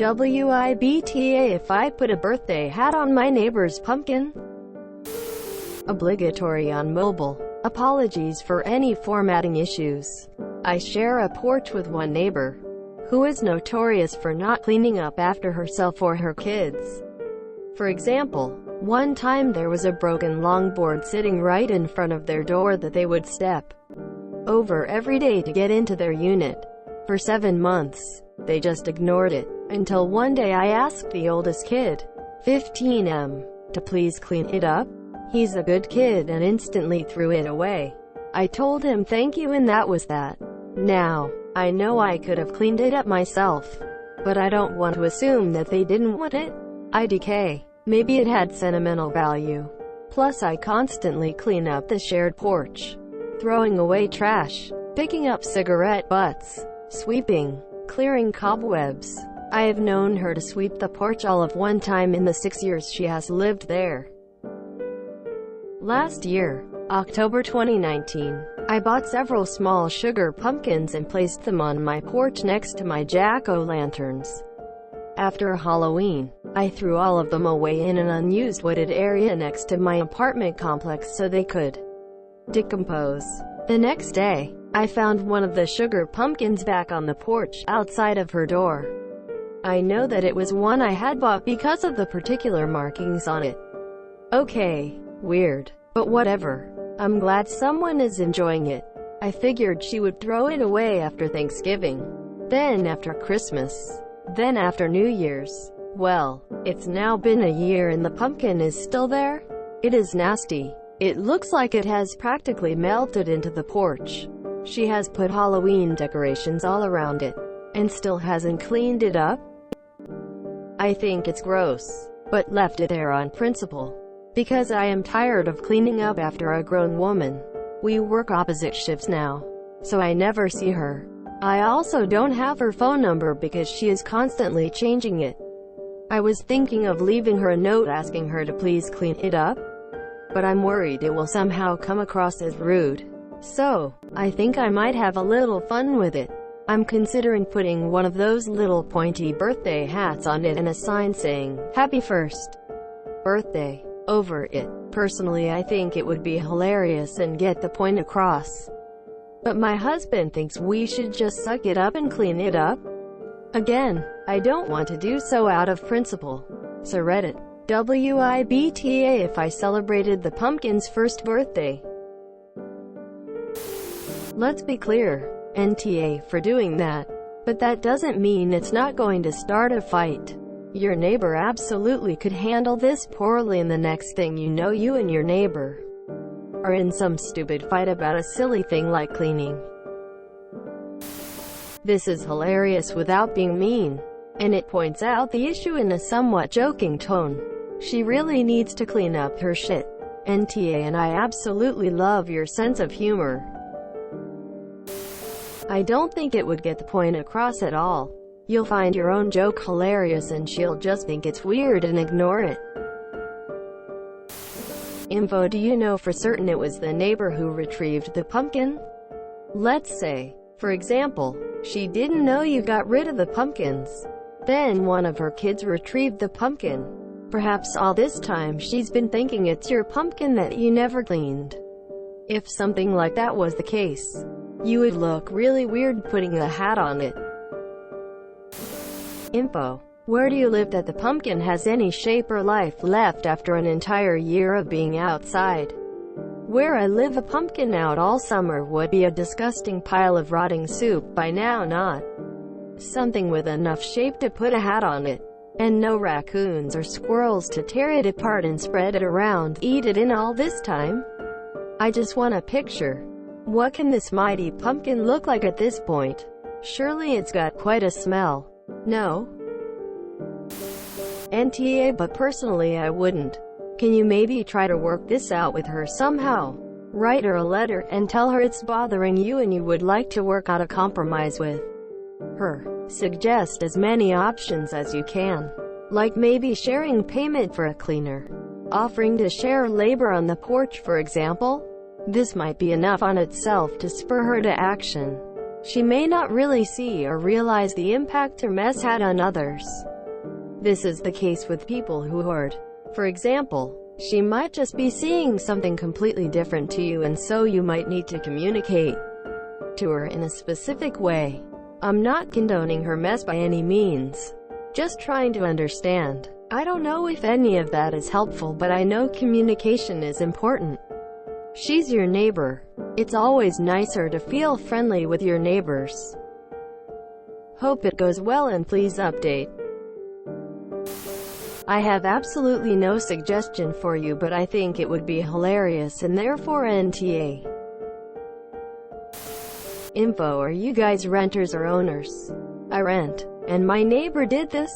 WIBTA if I put a birthday hat on my neighbor's pumpkin? Obligatory on mobile. Apologies for any formatting issues. I share a porch with one neighbor, who is notorious for not cleaning up after herself or her kids. For example, one time there was a broken longboard sitting right in front of their door that they would step over every day to get into their unit. For 7 months, they just ignored it, until one day I asked the oldest kid, 15M, to please clean it up. He's a good kid and instantly threw it away. I told him thank you and that was that. Now, I know I could have cleaned it up myself, but I don't want to assume that they didn't want it. IDK. Maybe it had sentimental value. Plus I constantly clean up the shared porch. Throwing away trash, picking up cigarette butts, sweeping, clearing cobwebs. I have known her to sweep the porch all of one time in the 6 years she has lived there. Last year, October 2019, I bought several small sugar pumpkins and placed them on my porch next to my jack-o'-lanterns. After Halloween, I threw all of them away in an unused wooded area next to my apartment complex so they could decompose. The next day, I found one of the sugar pumpkins back on the porch, outside of her door. I know that it was one I had bought because of the particular markings on it. Okay, weird, but whatever. I'm glad someone is enjoying it. I figured she would throw it away after Thanksgiving, then after Christmas, then after New Year's. Well, it's now been a year and the pumpkin is still there. It is nasty. It looks like it has practically melted into the porch. She has put Halloween decorations all around it, and still hasn't cleaned it up. I think it's gross, but left it there on principle, because I am tired of cleaning up after a grown woman. We work opposite shifts now, so I never see her. I also don't have her phone number because she is constantly changing it. I was thinking of leaving her a note asking her to please clean it up, but I'm worried it will somehow come across as rude. So, I think I might have a little fun with it. I'm considering putting one of those little pointy birthday hats on it and a sign saying, "Happy First Birthday," over it. Personally, I think it would be hilarious and get the point across. But my husband thinks we should just suck it up and clean it up. Again, I don't want to do so out of principle. So Reddit. WIBTA if I celebrated the pumpkin's first birthday. Let's be clear, NTA for doing that. But that doesn't mean it's not going to start a fight. Your neighbor absolutely could handle this poorly, and the next thing you know, you and your neighbor are in some stupid fight about a silly thing like cleaning. This is hilarious without being mean, and it points out the issue in a somewhat joking tone. She really needs to clean up her shit. NTA, and I absolutely love your sense of humor. I don't think it would get the point across at all. You'll find your own joke hilarious and she'll just think it's weird and ignore it. Info: do you know for certain it was the neighbor who retrieved the pumpkin? Let's say, for example, she didn't know you got rid of the pumpkins. Then one of her kids retrieved the pumpkin. Perhaps all this time she's been thinking it's your pumpkin that you never cleaned. If something like that was the case, you would look really weird putting a hat on it. Info: where do you live that the pumpkin has any shape or life left after an entire year of being outside? Where I live, a pumpkin out all summer would be a disgusting pile of rotting soup by now, not something with enough shape to put a hat on it. And no raccoons or squirrels to tear it apart and spread it around, eat it in all this time. I just want a picture. What can this mighty pumpkin look like at this point? Surely it's got quite a smell. No? NTA, but personally I wouldn't. Can you maybe try to work this out with her somehow? Write her a letter and tell her it's bothering you and you would like to work out a compromise with her. Suggest as many options as you can, like maybe sharing payment for a cleaner, offering to share labor on the porch for example. This might be enough on itself to spur her to action. She may not really see or realize the impact her mess had on others. This is the case with people who hoard. For example, she might just be seeing something completely different to you, and so you might need to communicate to her in a specific way. I'm not condoning her mess by any means. Just trying to understand. I don't know if any of that is helpful, but I know communication is important. She's your neighbor. It's always nicer to feel friendly with your neighbors. Hope it goes well, and please update. I have absolutely no suggestion for you, but I think it would be hilarious and therefore NTA. Info: are you guys renters or owners? I rent, and my neighbor did this.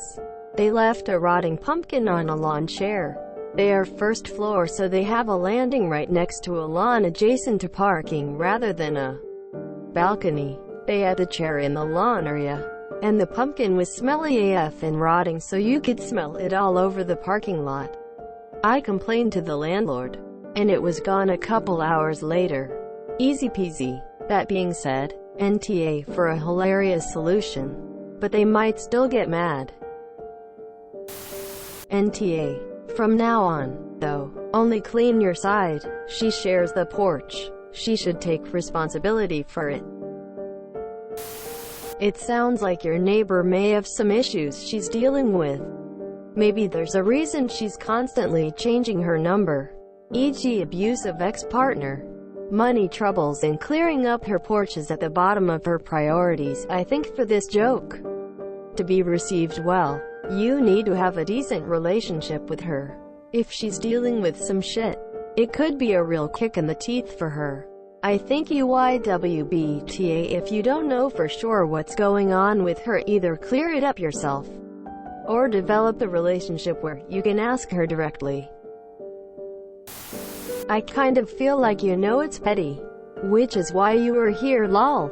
They left a rotting pumpkin on a lawn chair. They are first floor, so they have a landing right next to a lawn adjacent to parking rather than a balcony. They had the chair in the lawn area, and the pumpkin was smelly AF and rotting, so you could smell it all over the parking lot. I complained to the landlord, and it was gone a couple hours later. Easy peasy. That being said, NTA for a hilarious solution. But they might still get mad. NTA. From now on, though, only clean your side. She shares the porch. She should take responsibility for it. It sounds like your neighbor may have some issues she's dealing with. Maybe there's a reason she's constantly changing her number, e.g. abusive ex-partner, money troubles, and clearing up her porch is at the bottom of her priorities. I think for this joke to be received well, you need to have a decent relationship with her. If she's dealing with some shit, it could be a real kick in the teeth for her. I think WIBTA, if you don't know for sure what's going on with her, either clear it up yourself, or develop the relationship where you can ask her directly. I kind of feel like you know it's petty, which is why you are here, lol.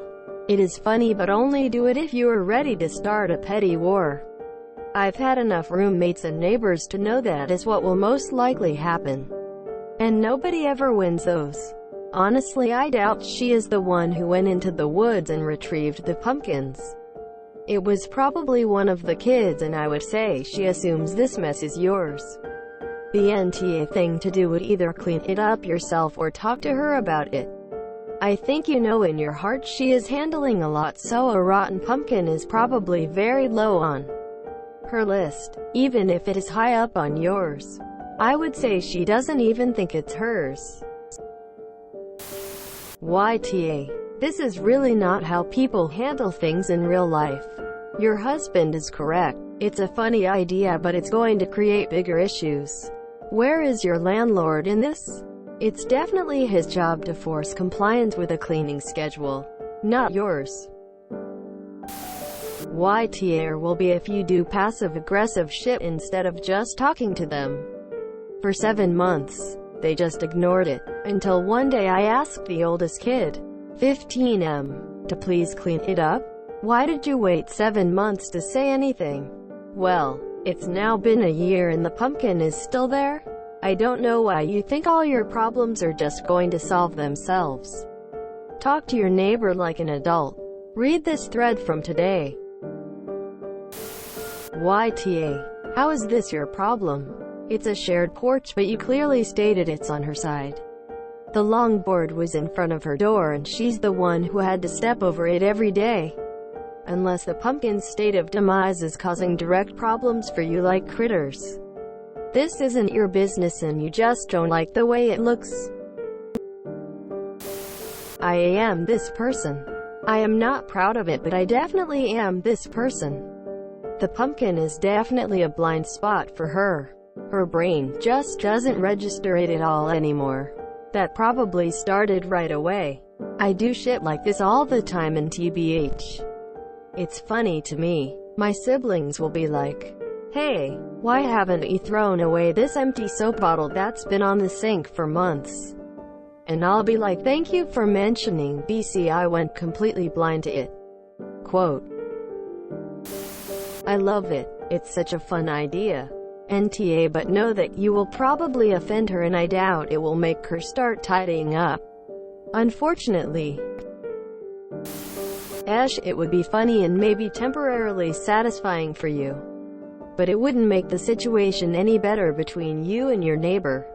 It is funny, but only do it if you are ready to start a petty war. I've had enough roommates and neighbors to know that is what will most likely happen. And nobody ever wins those. Honestly, I doubt she is the one who went into the woods and retrieved the pumpkins. It was probably one of the kids, and I would say she assumes this mess is yours. The NTA thing to do would either clean it up yourself or talk to her about it. I think you know in your heart she is handling a lot, so a rotten pumpkin is probably very low on her list, even if it is high up on yours. I would say she doesn't even think it's hers. YTA. This is really not how people handle things in real life. Your husband is correct. It's a funny idea, but it's going to create bigger issues. Where is your landlord in this? It's definitely his job to force compliance with a cleaning schedule, not yours. YTA will be if you do passive-aggressive shit instead of just talking to them. For 7 months, they just ignored it, until one day I asked the oldest kid, 15M, to please clean it up. Why did you wait 7 months to say anything? Well, it's now been a year and the pumpkin is still there. I don't know why you think all your problems are just going to solve themselves. Talk to your neighbor like an adult. Read this thread from today. YTA. How is this your problem? It's a shared porch, but you clearly stated it's on her side. The longboard was in front of her door and she's the one who had to step over it every day. Unless the pumpkin's state of demise is causing direct problems for you like critters. This isn't your business and you just don't like the way it looks. I am this person. I am not proud of it, but I definitely am this person. The pumpkin is definitely a blind spot for her. Her brain just doesn't register it at all anymore. That probably started right away. I do shit like this all the time, and TBH. It's funny to me. My siblings will be like, "Hey, why haven't you thrown away this empty soap bottle that's been on the sink for months?" And I'll be like, "Thank you for mentioning BC, I went completely blind to it." Quote. I love it. It's such a fun idea. NTA, but know that you will probably offend her, and I doubt it will make her start tidying up. Unfortunately. It would be funny and maybe temporarily satisfying for you. but it wouldn't make the situation any better between you and your neighbor.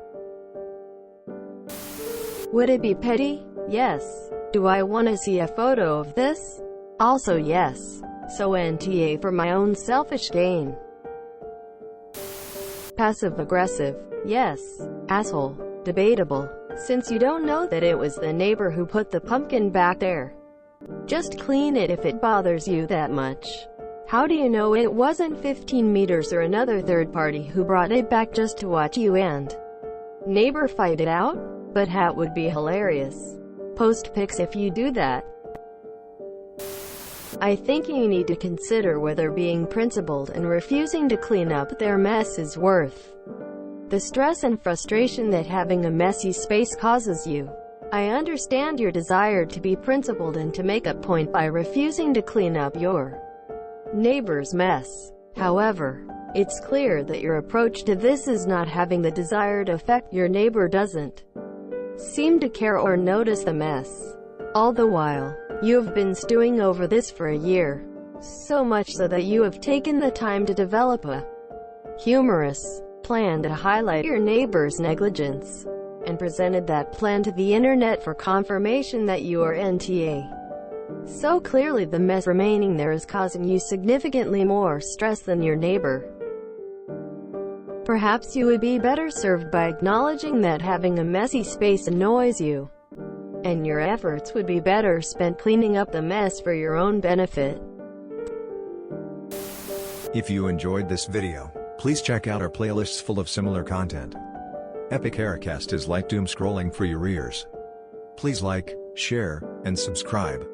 Would it be petty? Yes. Do I want to see a photo of this? Also yes. So NTA for my own selfish gain. Passive-aggressive? Yes. Asshole? Debatable. Since you don't know that it was the neighbor who put the pumpkin back there. Just clean it if it bothers you that much. How do you know it wasn't 15 meters or another third party who brought it back just to watch you and neighbor fight it out? But that would be hilarious. Post pics if you do that. I think you need to consider whether being principled and refusing to clean up their mess is worth the stress and frustration that having a messy space causes you. I understand your desire to be principled and to make a point by refusing to clean up your neighbor's mess. However, it's clear that your approach to this is not having the desired effect. Your neighbor doesn't seem to care or notice the mess. All the while, you have been stewing over this for a year. So much so that you have taken the time to develop a humorous plan to highlight your neighbor's negligence, and presented that plan to the internet for confirmation that you are NTA. So clearly the mess remaining there is causing you significantly more stress than your neighbor. Perhaps you would be better served by acknowledging that having a messy space annoys you, and your efforts would be better spent cleaning up the mess for your own benefit. If you enjoyed this video, please check out our playlists full of similar content. Epic Aircast is like doom scrolling for your ears. Please like, share, and subscribe.